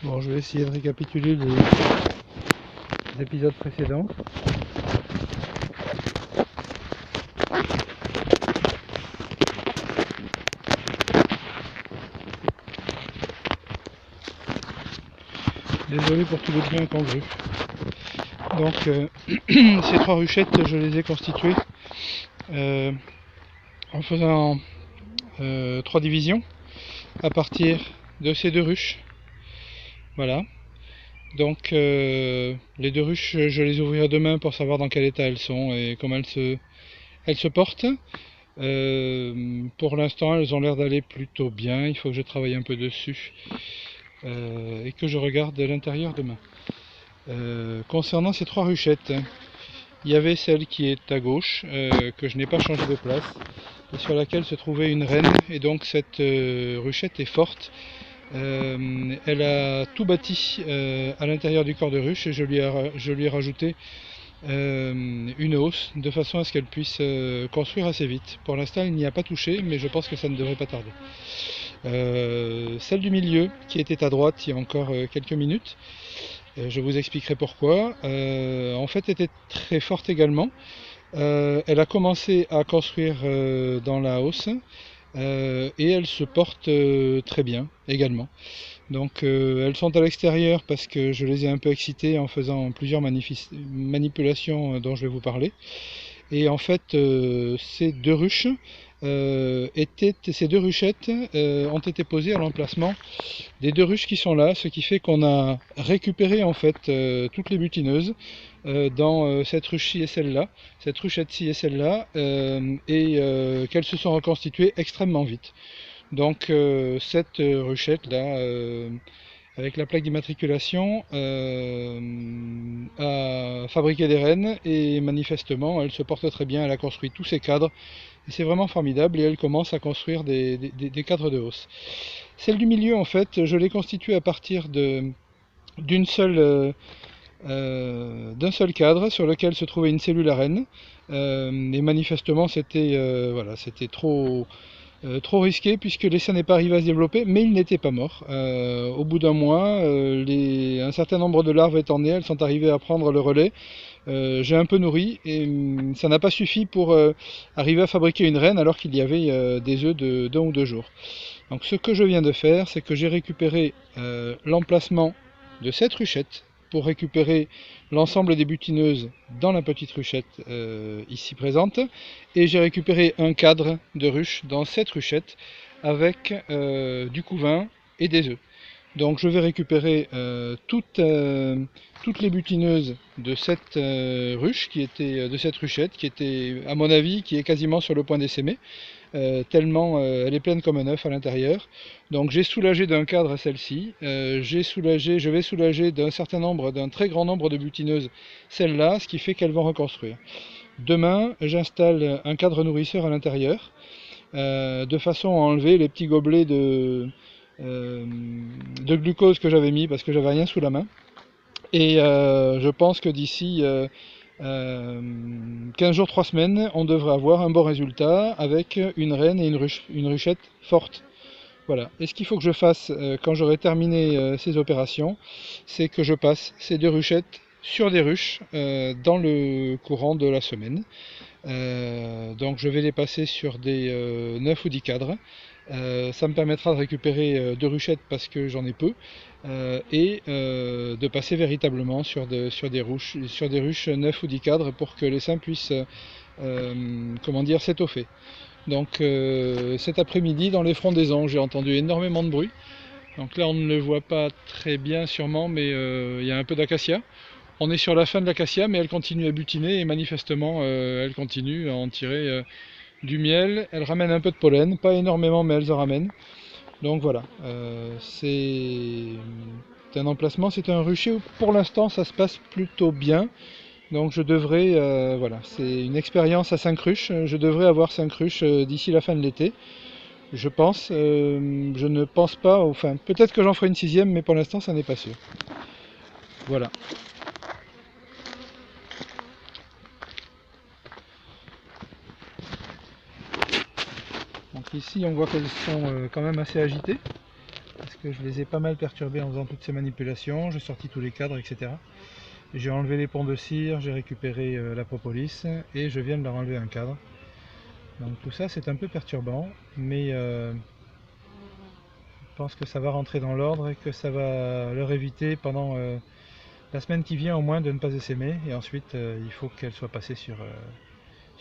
Bon, je vais essayer de récapituler les épisodes précédents. Désolé pour tous les bruits incongrus. Donc, ces trois ruchettes, je les ai constituées en faisant trois divisions à partir de ces deux ruches. Voilà. Donc, les deux ruches, je les ouvrirai demain pour savoir dans quel état elles sont et comment elles se portent. Pour l'instant, elles ont l'air d'aller plutôt bien. Il faut que je travaille un peu dessus et que je regarde l'intérieur demain. Concernant ces trois ruchettes, il y avait celle qui est à gauche, que je n'ai pas changé de place, et sur laquelle se trouvait une reine, et donc cette ruchette est forte. Elle a tout bâti à l'intérieur du corps de ruche, et je lui ai rajouté une hausse, de façon à ce qu'elle puisse construire assez vite. Pour l'instant, elle n'y a pas touché, mais je pense que ça ne devrait pas tarder. Celle du milieu, qui était à droite il y a encore quelques minutes, je vous expliquerai pourquoi. En fait, elle était très forte également. Elle a commencé à construire dans la hausse et elle se porte très bien également. Donc elles sont à l'extérieur parce que je les ai un peu excitées en faisant plusieurs manipulations dont je vais vous parler. Et en fait, ces deux ruches ces deux ruchettes ont été posées à l'emplacement des deux ruches qui sont là, ce qui fait qu'on a récupéré en fait toutes les butineuses dans cette ruche-ci et celle-là, cette ruchette-ci et celle-là, et qu'elles se sont reconstituées extrêmement vite. Donc cette ruchette-là, avec la plaque d'immatriculation, a fabriqué des rennes et manifestement elle se porte très bien, elle a construit tous ses cadres et c'est vraiment formidable et elle commence à construire des cadres de hausse. Celle du milieu, en fait, je l'ai constituée à partir d'un seul cadre sur lequel se trouvait une cellule à reine. Et manifestement, voilà, c'était trop risqué puisque l'essai n'est pas arrivé à se développer, mais il n'était pas mort. Au bout d'un mois, un certain nombre de larves étant nées, elles sont arrivées à prendre le relais. J'ai un peu nourri et ça n'a pas suffi pour arriver à fabriquer une reine alors qu'il y avait des œufs d'un ou deux jours. Donc ce que je viens de faire, c'est que j'ai récupéré l'emplacement de cette ruchette pour récupérer l'ensemble des butineuses dans la petite ruchette ici présente, et j'ai récupéré un cadre de ruche dans cette ruchette avec du couvain et des œufs. Donc je vais récupérer toutes les butineuses de cette ruche, de cette ruchette, qui était, à mon avis, qui est quasiment sur le point d'essaimer. Tellement elle est pleine comme un œuf à l'intérieur. Donc j'ai soulagé d'un cadre celle-ci, je vais soulager d'un très grand nombre de butineuses celle-là, ce qui fait qu'elles vont reconstruire. Demain, j'installe un cadre nourrisseur à l'intérieur, de façon à enlever les petits gobelets de glucose que j'avais mis parce que j'avais rien sous la main. Et je pense que d'ici 15 jours, 3 semaines, on devrait avoir un bon résultat avec une reine et une ruchette forte. Voilà. Et ce qu'il faut que je fasse quand j'aurai terminé ces opérations, c'est que je passe ces deux ruchettes sur des ruches dans le courant de la semaine. Donc je vais les passer sur des 9 ou 10 cadres. Ça me permettra de récupérer deux ruchettes parce que j'en ai peu, et de passer véritablement sur des ruches 9 ou 10 cadres pour que les seins puissent s'étoffer. Donc cet après-midi, dans les frondaisons, j'ai entendu énormément de bruit. Donc là on ne le voit pas très bien sûrement, mais il y a un peu d'acacia. On est sur la fin de l'acacia, mais elle continue à butiner et manifestement elle continue à en tirer du miel. Elle ramène un peu de pollen, pas énormément, mais elles en ramènent. Donc voilà, c'est un emplacement, c'est un rucher où pour l'instant ça se passe plutôt bien. Donc je devrais, voilà, c'est une expérience à 5 ruches, je devrais avoir 5 ruches d'ici la fin de l'été. Je pense, je ne pense pas, enfin peut-être que j'en ferai une sixième, mais pour l'instant ça n'est pas sûr. Voilà. Donc ici on voit qu'elles sont quand même assez agitées. parce que je les ai pas mal perturbés en faisant toutes ces manipulations. J'ai sorti tous les cadres, etc. J'ai enlevé les ponts de cire, j'ai récupéré la propolis et je viens de leur enlever un cadre. Donc tout ça c'est un peu perturbant, mais je pense que ça va rentrer dans l'ordre et que ça va leur éviter pendant la semaine qui vient au moins de ne pas essaimer, et ensuite il faut qu'elle soit passée sur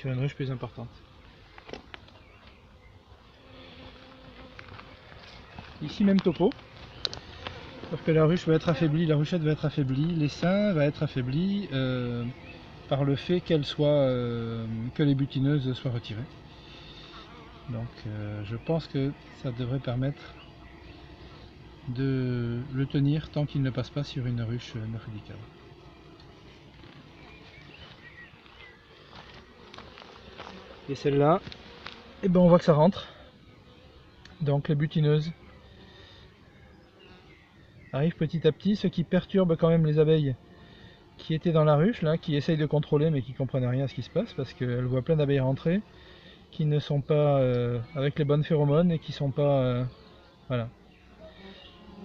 une ruche plus importante. Ici même topo, sauf que la ruche va être affaiblie, la ruchette va être affaiblie, l'essaim va être affaibli par le fait que les butineuses soient retirées. Donc je pense que ça devrait permettre de le tenir tant qu'il ne passe pas sur une ruche neufridicale. Et celle-là, eh ben on voit que ça rentre. Donc les butineuses arrivent petit à petit, ce qui perturbe quand même les abeilles qui étaient dans la ruche, là, qui essayent de contrôler mais qui ne comprennent rien à ce qui se passe, parce qu'elles voient plein d'abeilles rentrer, qui ne sont pas avec les bonnes phéromones et qui sont pas voilà,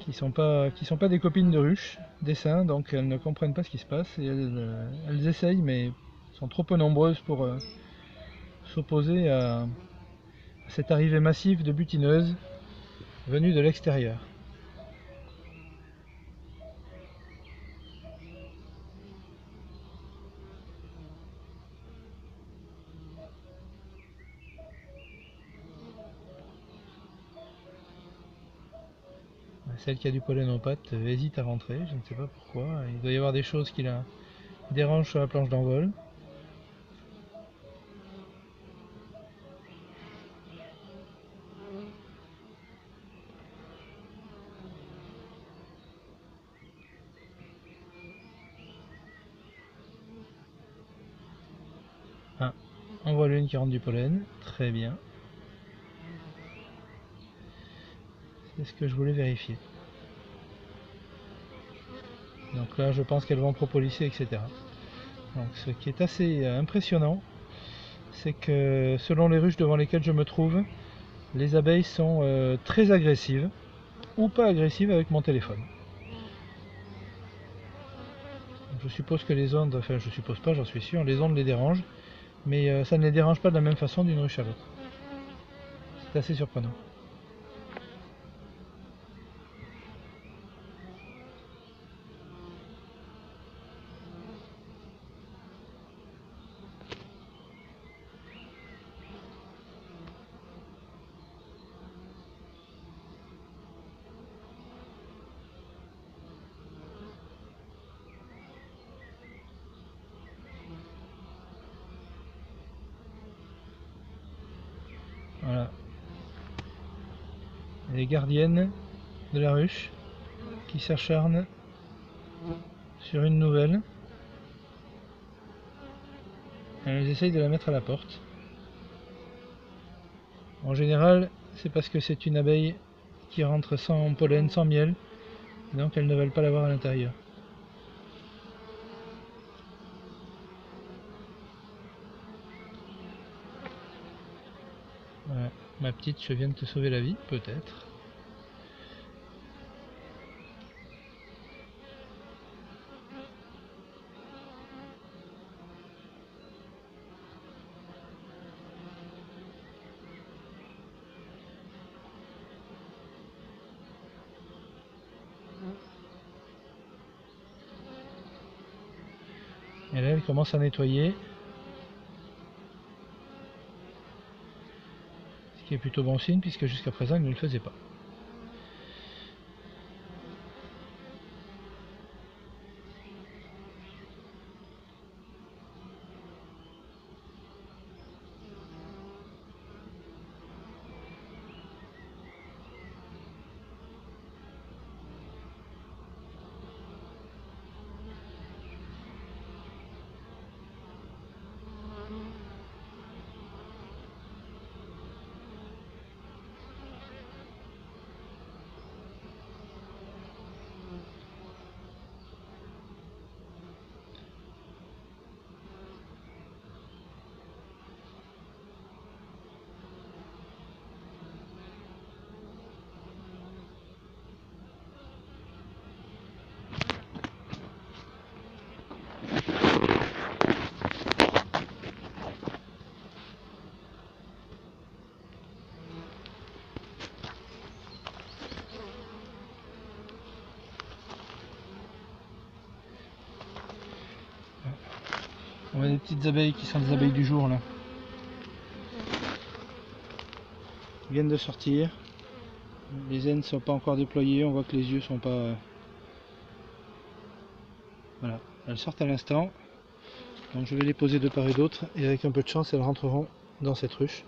qui sont pas des copines de ruche, d'essaim, donc elles ne comprennent pas ce qui se passe et elles essayent mais sont trop peu nombreuses pour s'opposer à cette arrivée massive de butineuses venues de l'extérieur. Celle qui a du pollen aux pattes hésite à rentrer, je ne sais pas pourquoi. Il doit y avoir des choses qui la dérangent sur la planche d'envol. Ah, on voit l'une qui rentre du pollen, très bien. C'est ce que je voulais vérifier. Donc là, je pense qu'elles vont propolisser, etc. Donc ce qui est assez impressionnant, c'est que selon les ruches devant lesquelles je me trouve, les abeilles sont très agressives ou pas agressives avec mon téléphone. Je suppose que les ondes, enfin je suppose pas, j'en suis sûr, les ondes les dérangent, mais ça ne les dérange pas de la même façon d'une ruche à l'autre. C'est assez surprenant. Voilà. Les gardiennes de la ruche qui s'acharnent sur une nouvelle. Elles essayent de la mettre à la porte. En général, c'est parce que c'est une abeille qui rentre sans pollen, sans miel, donc elles ne veulent pas l'avoir à l'intérieur. Voilà. Ma petite, je viens de te sauver la vie, peut-être. Et là, elle commence à nettoyer. Ce qui est plutôt bon signe, puisque jusqu'à présent, elle ne le faisait pas. On voit des petites abeilles qui sont des abeilles du jour là. Ils viennent de sortir. Les ailes ne sont pas encore déployées, on voit que les yeux sont pas... Voilà, elles sortent à l'instant. Donc je vais les poser de part et d'autre et avec un peu de chance elles rentreront dans cette ruche.